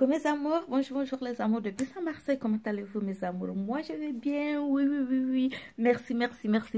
Coucou mes amours, bonjour les amours depuis Saint-Marseille, comment allez-vous mes amours? Moi je vais bien, oui. Merci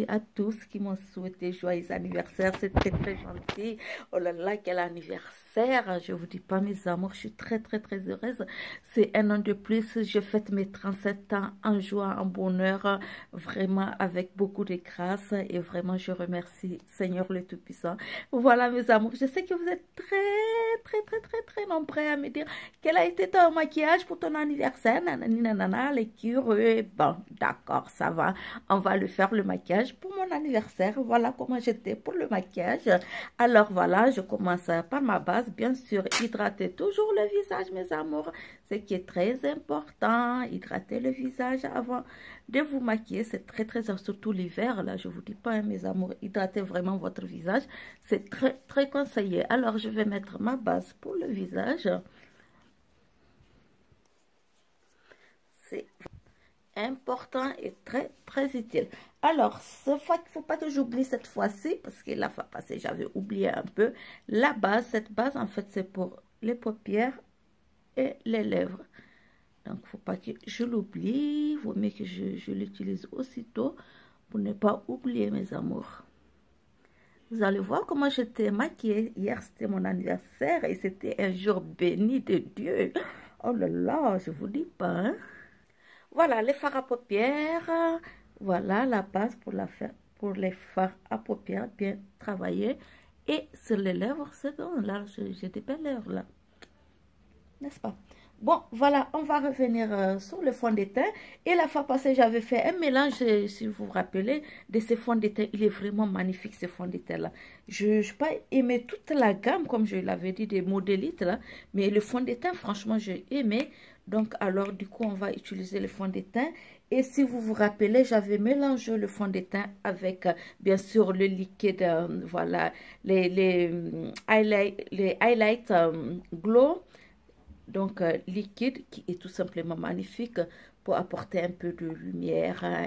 à tous qui m'ont souhaité joyeux anniversaire, c'est très gentil. Oh là là, quel anniversaire, je vous dis pas mes amours, je suis très heureuse. C'est un an de plus, je fête mes 37 ans en joie, en bonheur, vraiment avec beaucoup de grâce et vraiment je remercie Seigneur le Tout-Puissant. Voilà mes amours, je sais que vous êtes très nombreux à me dire quel a été ton maquillage pour ton anniversaire, nanani nanana, les curieux. Bon, d'accord, ça va. On va le faire le maquillage pour mon anniversaire. Voilà comment j'étais pour le maquillage. Alors voilà, je commence par ma base. Bien sûr, hydrater toujours le visage, mes amours. Ce qui est très important, hydrater le visage avant de vous maquiller. C'est très surtout l'hiver. Là, je vous dis pas, hein, mes amours, hydratez vraiment votre visage. C'est très conseillé. Alors, je vais mettre ma base pour le visage. C'est important et très utile. Alors, ce fois qu'il ne faut pas que j'oublie cette fois-ci, parce que la fois passée, j'avais oublié un peu, la base, cette base, en fait, c'est pour les paupières et les lèvres. Donc, il ne faut pas que je l'oublie. Il vaut mieux que je l'utilise aussitôt pour ne pas oublier mes amours. Vous allez voir comment j'étais maquillée. Hier, c'était mon anniversaire et c'était un jour béni de Dieu. Oh là là, je vous dis pas, hein? Voilà, les fards à paupières. Voilà la base pour les fards à paupières bien travaillés. Et sur les lèvres, c'est bon. Là, j'ai des belles lèvres, là. N'est-ce pas? Bon, voilà, on va revenir sur le fond de teint. Et la fois passée, j'avais fait un mélange, si vous vous rappelez, de ce fond de teint. Il est vraiment magnifique, ce fond de teint-là. Je n'ai pas aimé toute la gamme, comme je l'avais dit, des modélites, là. Mais le fond de teint, franchement, j'ai aimé. Donc, alors, du coup, on va utiliser le fond de teint. Et si vous vous rappelez, j'avais mélangé le fond de teint avec, bien sûr, le liquide, voilà, les highlights glow. Donc, liquide qui est tout simplement magnifique pour apporter un peu de lumière, un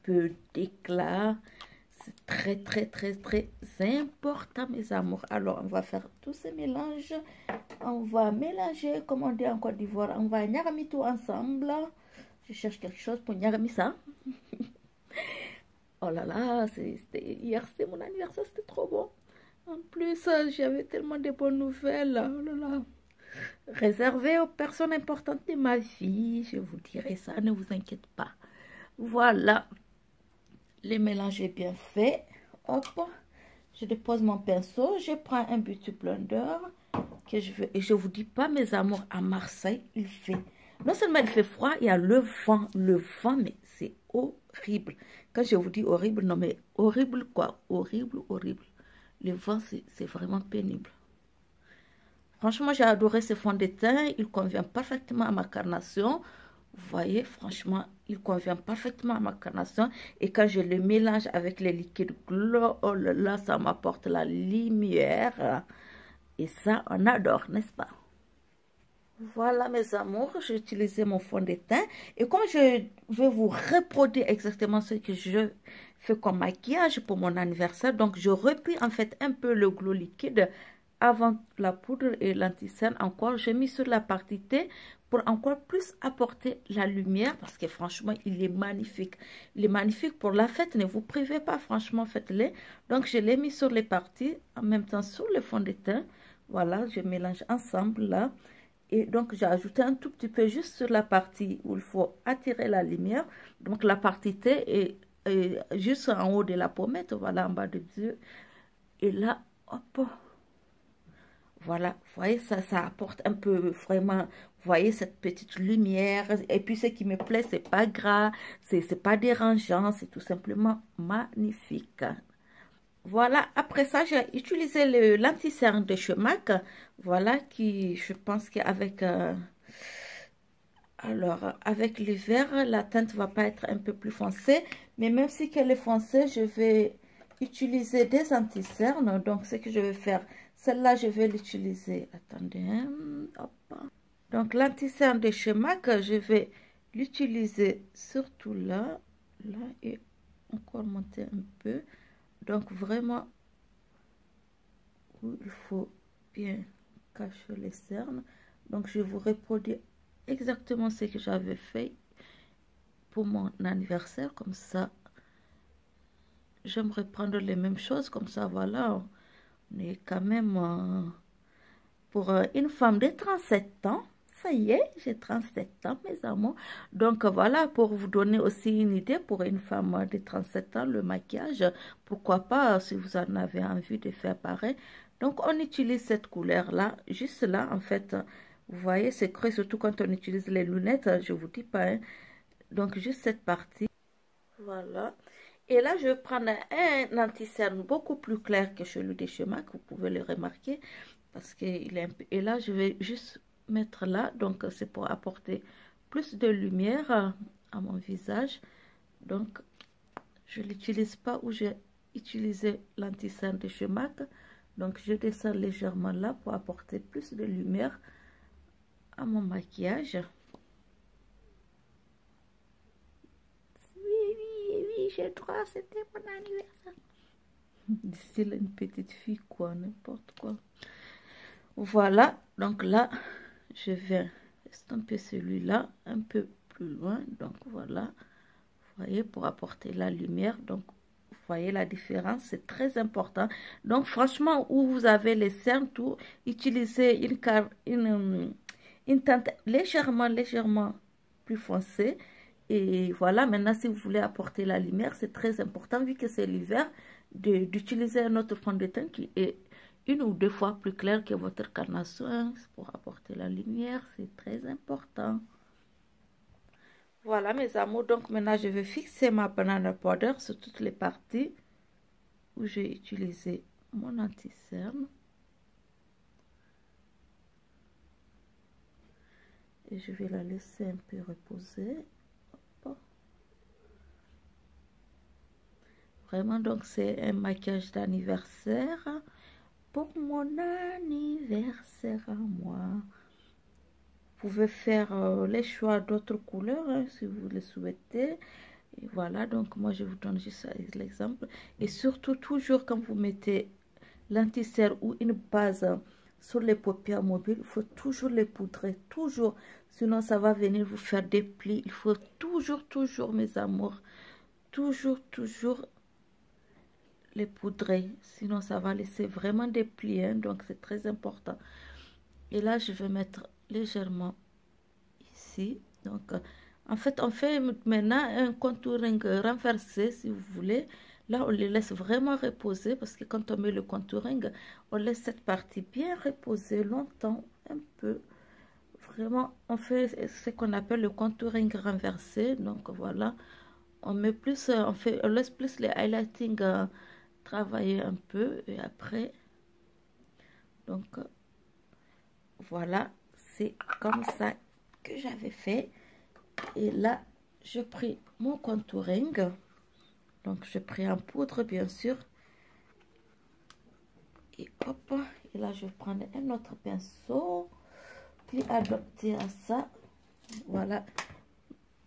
peu d'éclat. C'est très important, mes amours. Alors, on va faire tous ces mélanges. On va mélanger, comme on dit en Côte d'Ivoire, on va nyarami tout ensemble. Je cherche quelque chose pour nyarami ça. Oh là là, hier c'était mon anniversaire, c'était trop bon. En plus, j'avais tellement de bonnes nouvelles. Oh là là. Réservé aux personnes importantes de ma vie, je vous dirai ça, ne vous inquiétez pas. Voilà, le mélange est bien fait. Hop, je dépose mon pinceau, je prends un beauty blender que je veux. Et je vous dis pas, mes amours, à Marseille, il fait. Non seulement il fait froid, il y a le vent, mais c'est horrible. Quand je vous dis horrible, non mais horrible quoi, horrible. Le vent, c'est vraiment pénible. Franchement, j'ai adoré ce fond de teint. Il convient parfaitement à ma carnation. Vous voyez, franchement, il convient parfaitement à ma carnation. Et quand je le mélange avec les liquides glow, oh là là, ça m'apporte la lumière. Et ça, on adore, n'est-ce pas? Voilà, mes amours, j'ai utilisé mon fond de teint. Et comme je vais vous reproduire exactement ce que je fais comme maquillage pour mon anniversaire, donc je replie en fait un peu le glow liquide avant la poudre et l'anti-cerne encore. J'ai mis sur la partie T pour encore plus apporter la lumière parce que franchement, il est magnifique. Il est magnifique pour la fête. Ne vous privez pas, franchement, faites-le. Donc, je l'ai mis sur les parties en même temps sur le fond de teint. Voilà, je mélange ensemble là. Et donc, j'ai ajouté un tout petit peu juste sur la partie où il faut attirer la lumière. Donc, la partie T est juste en haut de la pommette, voilà, en bas de yeux. Et là, hop, voilà, vous voyez, ça apporte un peu vraiment, vous voyez, cette petite lumière. Et puis, ce qui me plaît, c'est pas gras, c'est pas dérangeant, c'est tout simplement magnifique. Voilà, après ça, j'ai utilisé l'anti-cerne de chez MAC. Voilà, qui, je pense qu'avec avec l'hiver, la teinte va pas être un peu plus foncée. Mais même si qu'elle est foncée, je vais utiliser des anti-cernes. Donc, ce que je vais faire, celle-là, je vais l'utiliser. Attendez, hein, hop. Donc, l'anti-cerne de chez MAC, je vais l'utiliser surtout là, et encore monter un peu. Donc, vraiment, où il faut bien cacher les cernes. Donc, je vous reproduis exactement ce que j'avais fait pour mon anniversaire. Comme ça, j'aimerais prendre les mêmes choses. Comme ça, voilà, on est quand même pour une femme de 37 ans. Ça y est, j'ai 37 ans, mes amours. Donc voilà, pour vous donner aussi une idée, pour une femme de 37 ans, le maquillage, pourquoi pas, si vous en avez envie de faire pareil. Donc on utilise cette couleur-là, juste là, en fait, vous voyez, c'est creux, surtout quand on utilise les lunettes, je vous dis pas, hein. Donc juste cette partie, voilà. Et là, je vais prendre un anti-cerne beaucoup plus clair que celui de chez MAC, vous pouvez le remarquer, parce qu'il est un peu... Et là, je vais juste mettre là, donc c'est pour apporter plus de lumière à mon visage. Donc, je ne l'utilise pas où j'ai utilisé l'anti-cerne de chez MAC. Donc, je descends légèrement là pour apporter plus de lumière à mon maquillage. Oui, j'ai droit, c'était mon anniversaire. D'ici une petite fille, quoi, n'importe quoi. Voilà, donc là, je vais estomper celui-là un peu plus loin. Donc voilà, vous voyez, pour apporter la lumière. Donc, vous voyez la différence, c'est très important. Donc, franchement, où vous avez les cernes, tout, utilisez une teinte légèrement plus foncée. Et voilà, maintenant, si vous voulez apporter la lumière, c'est très important, vu que c'est l'hiver, d'utiliser un autre fond de teint qui est une ou deux fois plus clair que votre carnation pour apporter la lumière. C'est très important. Voilà, mes amours. Donc, maintenant, je vais fixer ma banana powder sur toutes les parties où j'ai utilisé mon anti-cerne. Et je vais la laisser un peu reposer. Hop. Vraiment, donc, c'est un maquillage d'anniversaire pour mon anniversaire à moi. Vous pouvez faire les choix d'autres couleurs hein, si vous le souhaitez. Et voilà, donc moi je vous donne juste l'exemple. Et surtout, toujours quand vous mettez l'anti-cerne ou une base sur les paupières mobiles, il faut toujours les poudrer, toujours. Sinon, ça va venir vous faire des plis. Il faut toujours, mes amours, toujours les poudrer. Sinon, ça va laisser vraiment des plis. Hein, donc, c'est très important. Et là, je vais mettre légèrement ici. Donc, en fait, on fait maintenant un contouring renversé, si vous voulez. Là, on les laisse vraiment reposer parce que quand on met le contouring, on laisse cette partie bien reposer longtemps, un peu. Vraiment, on fait ce qu'on appelle le contouring renversé. Donc, voilà, on met plus, on laisse plus les highlighting travailler un peu et après, donc, voilà, c'est comme ça que j'avais fait. Et là, je pris mon contouring. Donc, je pris en poudre, bien sûr. Et hop, et là, je vais prendre un autre pinceau. Puis, adopter à ça. Voilà.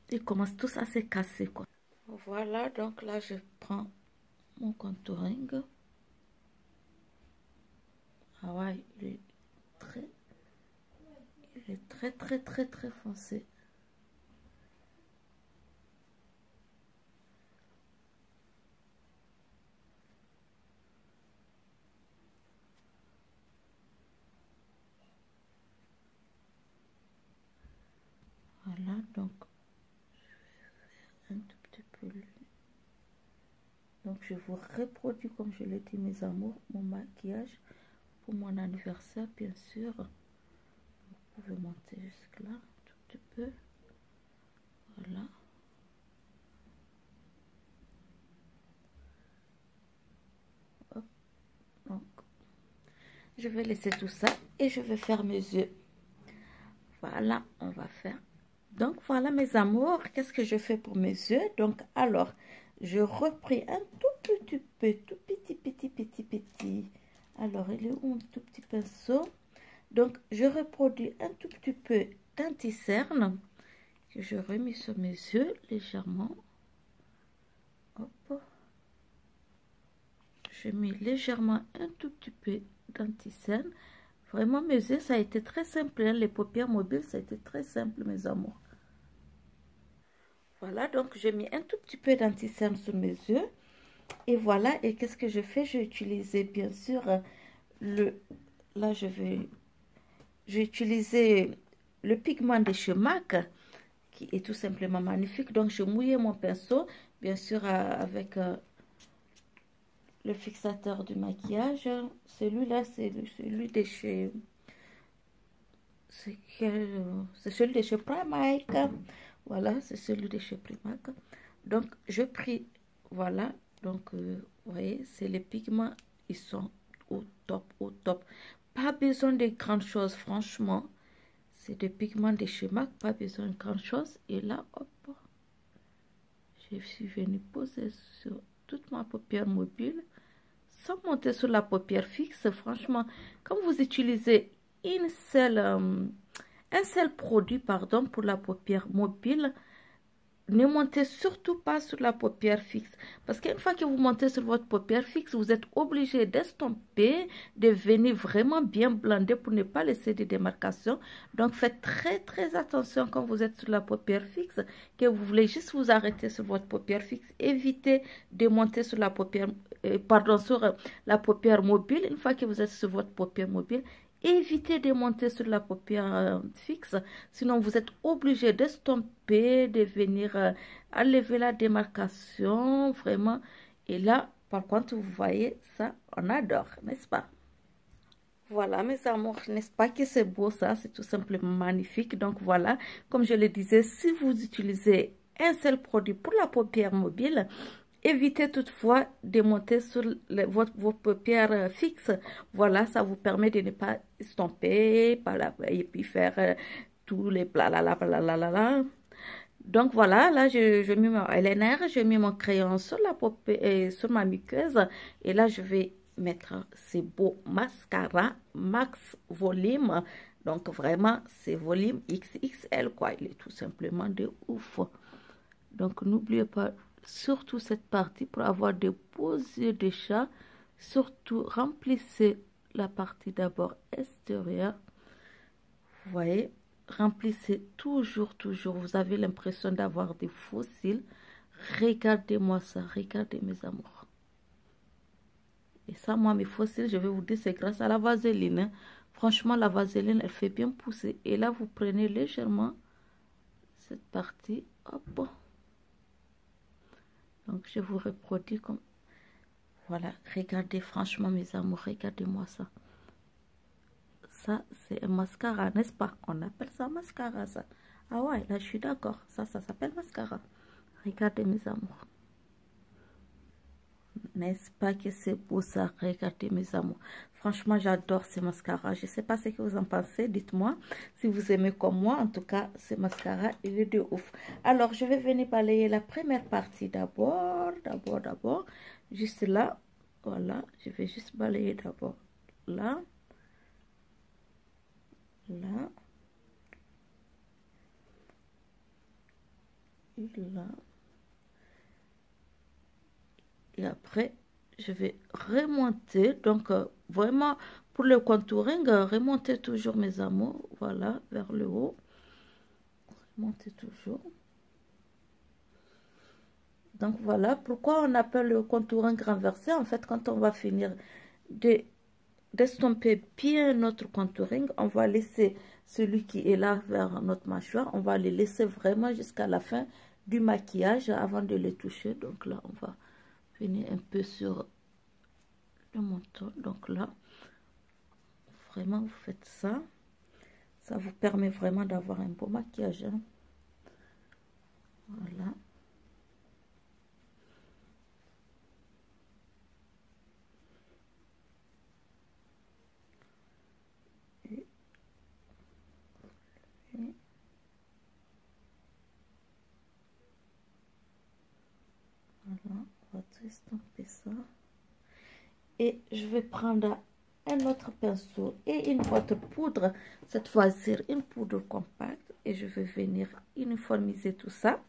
Ils commencent tous à se casser, quoi. Voilà, donc là, je prends mon contouring. Ah ouais, il est très foncé. Voilà, donc un tout petit peu. Donc je vous reproduis, comme je l'ai dit, mes amours, mon maquillage pour mon anniversaire, bien sûr. Vous pouvez monter jusque là, un tout petit peu. Voilà. Hop. Donc, je vais laisser tout ça et je vais faire mes yeux. Voilà, on va faire. Donc, voilà, mes amours, qu'est-ce que je fais pour mes yeux? Donc, alors, je repris un tout petit peu, tout petit. Alors, il est où un tout petit pinceau? Donc, je reproduis un tout petit peu d'anti-cerne que je remis sur mes yeux légèrement. Hop. Je mets légèrement un tout petit peu d'anti-cerne. Vraiment, mes yeux, ça a été très simple. Hein. Les paupières mobiles, ça a été très simple, mes amours. Voilà, donc j'ai mis un tout petit peu d'anti-cerne sur mes yeux. Et voilà, et qu'est-ce que je fais? J'ai utilisé, bien sûr, là, j'ai utilisé le pigment de chez MAC, qui est tout simplement magnifique. Donc, je mouillais mon pinceau, bien sûr, avec le fixateur du maquillage. Celui-là, c'est celui de chez... C'est celui de chez Primark. Voilà, c'est celui de chez Primark. Donc, je pris, voilà. Donc, vous voyez, c'est les pigments, ils sont au top, au top. Pas besoin de grandes choses, franchement. C'est des pigments de chez MAC, pas besoin de grandes choses. Et là, hop, je suis venue poser sur toute ma paupière mobile, sans monter sur la paupière fixe. Franchement, quand vous utilisez un seul produit, pardon, pour la paupière mobile, ne montez surtout pas sur la paupière fixe. Parce qu'une fois que vous montez sur votre paupière fixe, vous êtes obligé d'estomper, de venir vraiment bien blender pour ne pas laisser de démarcations. Donc, faites très, très attention quand vous êtes sur la paupière fixe, que vous voulez juste vous arrêter sur votre paupière fixe. Évitez de monter sur la paupière, sur la paupière mobile. Une fois que vous êtes sur votre paupière mobile, évitez de monter sur la paupière fixe, sinon vous êtes obligé d'estomper, de venir enlever la démarcation, vraiment. Et là, par contre, vous voyez, ça, on adore, n'est-ce pas? Voilà, mes amours, n'est-ce pas que c'est beau ça? C'est tout simplement magnifique. Donc voilà, comme je le disais, si vous utilisez un seul produit pour la paupière mobile, évitez toutefois de monter sur vos paupières fixes. Voilà, ça vous permet de ne pas estomper et puis faire tous les blablabla. Donc voilà, là je mets mon eyeliner, je mets mon crayon sur la paupière, sur ma muqueuse. Et là, je vais mettre ces beaux mascaras Max Volume. Donc vraiment, c'est volume XXL quoi. Il est tout simplement de ouf. Donc n'oubliez pas surtout cette partie pour avoir des beaux yeux de chat. Surtout remplissez la partie d'abord extérieure. Vous voyez, remplissez toujours. Vous avez l'impression d'avoir des faux cils. Regardez-moi ça, regardez mes amours. Et ça, moi, mes faux cils, je vais vous dire, c'est grâce à la vaseline. Hein. Franchement, la vaseline, elle fait bien pousser. Et là, vous prenez légèrement cette partie. Hop. Donc, je vous reproduis comme... Voilà, regardez, franchement, mes amours, regardez-moi ça. Ça, c'est un mascara, n'est-ce pas? On appelle ça mascara, ça. Ah ouais, là, je suis d'accord. Ça s'appelle mascara. Regardez, mes amours. N'est-ce pas que c'est beau, ça? Regardez, mes amours. Franchement, j'adore ces mascaras. Je ne sais pas ce que vous en pensez. Dites-moi si vous aimez comme moi. En tout cas, ce mascara, il est de ouf. Alors, je vais venir balayer la première partie d'abord. Juste là. Voilà. Je vais juste balayer d'abord là. Là. Et là. Et après, je vais remonter. Donc, vraiment, pour le contouring, remonter toujours mes amours. Voilà, vers le haut. Remonter toujours. Donc, voilà. Pourquoi on appelle le contouring renversé? En fait, quand on va finir d'estomper bien notre contouring, on va laisser celui qui est là vers notre mâchoire. On va le laisser vraiment jusqu'à la fin du maquillage avant de le toucher. Donc, là, on va... venir un peu sur le menton. Donc là, vraiment, vous faites ça. Ça vous permet vraiment d'avoir un beau maquillage. Hein. Voilà. Voilà, on va tout estomper ça. Et je vais prendre un autre pinceau et une autre poudre. Cette fois-ci, une poudre compacte. Et je vais venir uniformiser tout ça.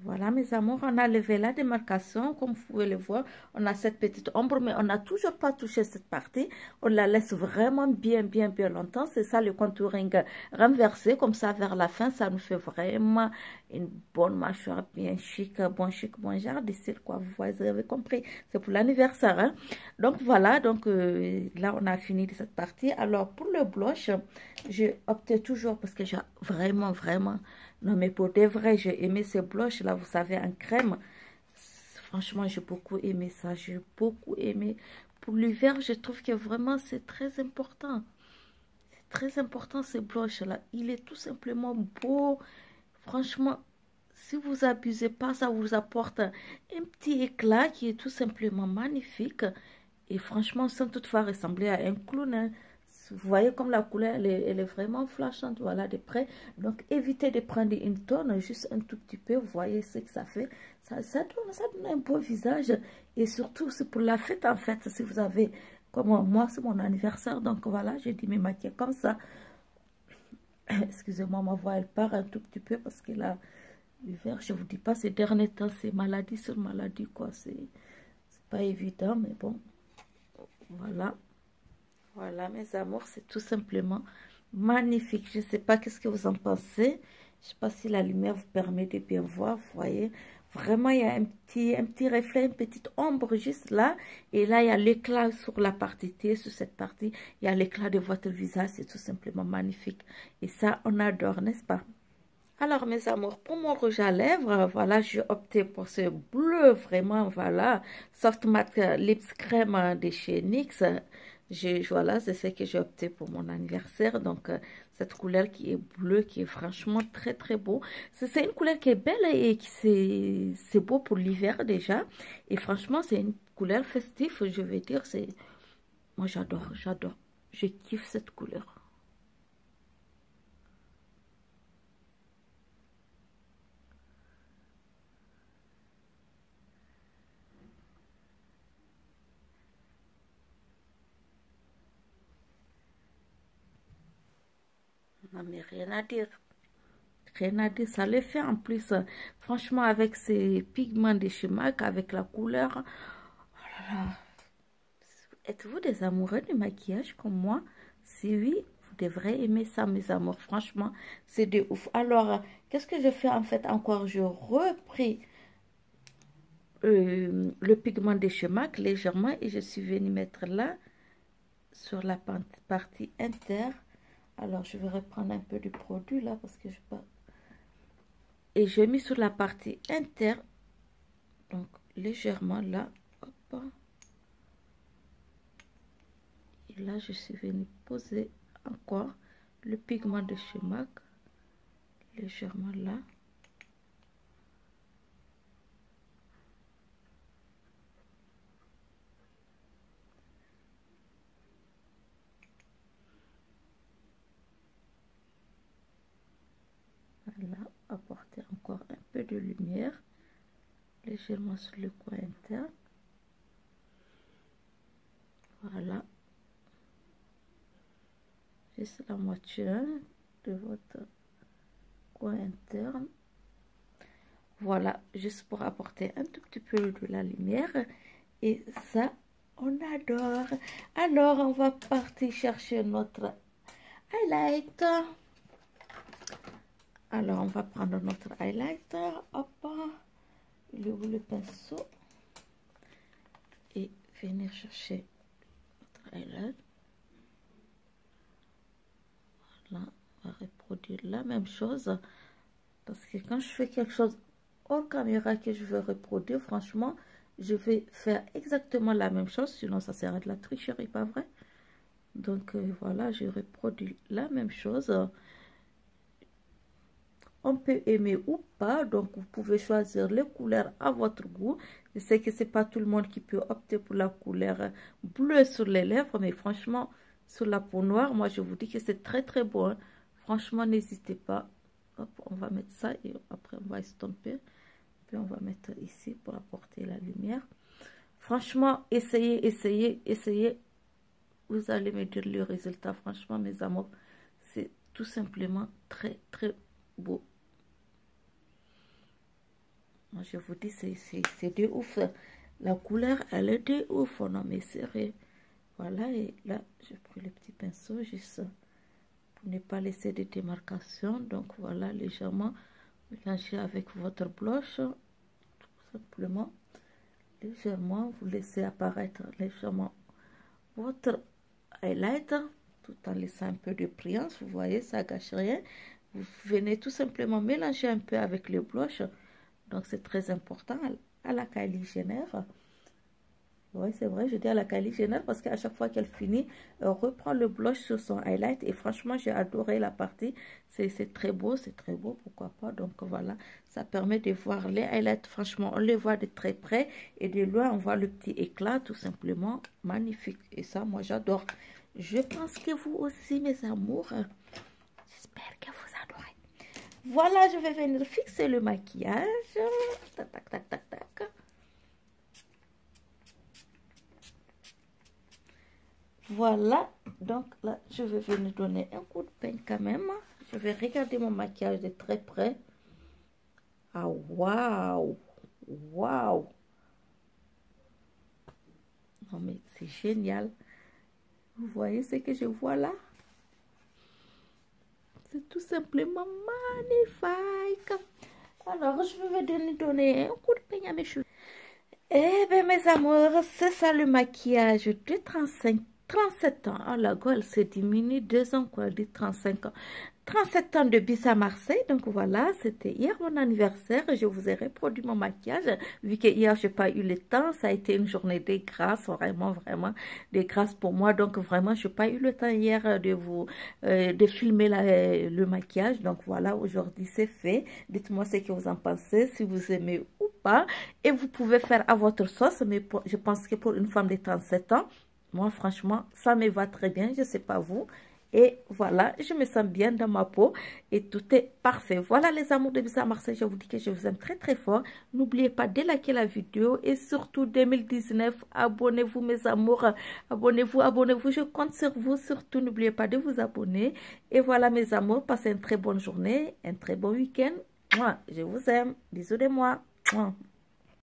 Voilà, mes amours, on a levé la démarcation, comme vous pouvez le voir, on a cette petite ombre, mais on n'a toujours pas touché cette partie. On la laisse vraiment bien longtemps. C'est ça le contouring renversé, comme ça vers la fin, ça nous fait vraiment une bonne mâchoire bien chic, bon genre de style, quoi. Vous avez compris, c'est pour l'anniversaire, hein? Donc voilà, donc là, on a fini de cette partie. Alors, pour le blush, j'ai opté toujours parce que j'ai vraiment non, mais pour de vrai, j'ai aimé ces blushs là, vous savez, en crème. Franchement, j'ai beaucoup aimé ça. J'ai beaucoup aimé. Pour l'hiver, je trouve que vraiment, c'est très important. C'est très important, ces blushs là. Il est tout simplement beau. Franchement, si vous abusez pas, ça vous apporte un petit éclat qui est tout simplement magnifique. Et franchement, sans toutefois ressembler à un clown, hein. Vous voyez comme la couleur, elle est vraiment flashante, voilà, de près. Donc, évitez de prendre une tonne, juste un tout petit peu. Vous voyez ce que ça fait. Ça donne un beau visage. Et surtout, c'est pour la fête, en fait. Si vous avez, comme moi, c'est mon anniversaire. Donc, voilà, j'ai dit me maquiller comme ça. Excusez-moi, ma voix, elle part un tout petit peu parce que là, l'hiver, je vous dis pas, ces derniers temps, c'est maladie sur maladie, quoi. C'est pas évident, mais bon, voilà. Voilà, mes amours, c'est tout simplement magnifique. Je ne sais pas qu'est-ce que vous en pensez. Je ne sais pas si la lumière vous permet de bien voir. Vous voyez, vraiment, il y a un petit reflet, une petite ombre juste là. Et là, il y a l'éclat sur la partie T, sur cette partie. Il y a l'éclat de votre visage. C'est tout simplement magnifique. Et ça, on adore, n'est-ce pas? Alors, mes amours, pour mon rouge à lèvres, voilà, j'ai opté pour ce bleu, vraiment, voilà, Soft Matte Lips Crème de chez NYX. Voilà, c'est ce que j'ai opté pour mon anniversaire. Donc, cette couleur qui est bleue, qui est franchement très beau. C'est une couleur qui est belle et qui c'est beau pour l'hiver déjà. Et franchement, c'est une couleur festive, je vais dire. Moi, j'adore. Je kiffe cette couleur. Non, mais rien à dire. Rien à dire, ça le fait en plus. Franchement, avec ces pigments de chez MAC, avec la couleur. Oh là là. Êtes-vous des amoureux du maquillage comme moi? Si oui, vous devrez aimer ça, mes amours. Franchement, c'est de ouf. Alors, qu'est-ce que je fais en fait encore? Je repris le pigment de chez MAC légèrement et je suis venue mettre là sur la partie interne. Alors, je vais reprendre un peu du produit là parce que je pas. Et j'ai mis sur la partie interne, donc légèrement là, hop. Et là, je suis venue poser encore le pigment de chez MAC, légèrement là. Voilà, apporter encore un peu de lumière, légèrement sur le coin interne. Voilà. Juste la moitié de votre coin interne. Voilà, juste pour apporter un tout petit peu de la lumière. Et ça, on adore. Alors, on va partir chercher notre highlighter. Alors, on va prendre notre highlighter. Hop, il est où le pinceau? Et venir chercher notre highlight. Voilà, on va reproduire la même chose. Parce que quand je fais quelque chose hors caméra que je veux reproduire, franchement, je vais faire exactement la même chose. Sinon, ça sera de la tricherie, pas vrai? Donc, voilà, je reproduis la même chose. On peut aimer ou pas, donc vous pouvez choisir les couleurs à votre goût. Je sais que c'est pas tout le monde qui peut opter pour la couleur bleue sur les lèvres, mais franchement, sur la peau noire, moi je vous dis que c'est très beau, hein. Franchement, n'hésitez pas. Hop, on va mettre ça et après on va estomper. Puis on va mettre ici pour apporter la lumière. Franchement, essayez. Vous allez me dire le résultat. Franchement, mes amours, c'est tout simplement très beau. Je vous dis, c'est de ouf. La couleur, elle est de ouf. Non, mais sérieux. Voilà, et là, j'ai pris le petit pinceau juste pour ne pas laisser de démarcation. Donc, voilà, légèrement mélangez avec votre blush. Tout simplement. Légèrement, vous laissez apparaître légèrement votre highlight tout en laissant un peu de brillance. Vous voyez, ça gâche rien. Vous venez tout simplement mélanger un peu avec le blush. Donc, c'est très important à la Kylie Jenner. Oui, c'est vrai, je dis à la Kylie Jenner parce qu'à chaque fois qu'elle finit, elle reprend le blush sur son highlight. Et franchement, j'ai adoré la partie. C'est très beau, pourquoi pas. Donc voilà, ça permet de voir les highlights. Franchement, on les voit de très près. Et de loin, on voit le petit éclat, tout simplement. Magnifique. Et ça, moi, j'adore. Je pense que vous aussi, mes amours. J'espère que vous adorez. Voilà, je vais venir fixer le maquillage. Tac, tac, tac, tac, tac. Voilà, donc là, je vais venir donner un coup de peigne quand même. Je vais regarder mon maquillage de très près. Ah, waouh! Waouh! Non, mais c'est génial. Vous voyez ce que je vois là? C'est tout simplement magnifique. Alors, je vais donner un coup de peigne à mes cheveux. Eh bien, mes amours, c'est ça le maquillage de 37 ans. Oh, la gueule se diminue 2 ans, quoi, de 35 ans. 37 ans de bis à Marseille. Donc voilà, c'était hier mon anniversaire. Je vous ai reproduit mon maquillage. Vu que hier, je n'ai pas eu le temps. Ça a été une journée de grâce, vraiment de grâce pour moi. Donc vraiment, je n'ai pas eu le temps hier de filmer le maquillage. Donc voilà, aujourd'hui, c'est fait. Dites-moi ce que vous en pensez, si vous aimez ou pas. Et vous pouvez faire à votre sauce. Mais je pense que pour une femme de 37 ans, moi, franchement, ça me va très bien. Je ne sais pas vous. Et voilà, je me sens bien dans ma peau et tout est parfait. Voilà les amours de Bis à Marseille, je vous dis que je vous aime très très fort. N'oubliez pas de liker la vidéo et surtout 2019, abonnez-vous mes amours. Abonnez-vous, abonnez-vous, je compte sur vous. Surtout, n'oubliez pas de vous abonner. Et voilà mes amours, passez une très bonne journée, un très bon week-end. Moi, je vous aime. Bisous de moi.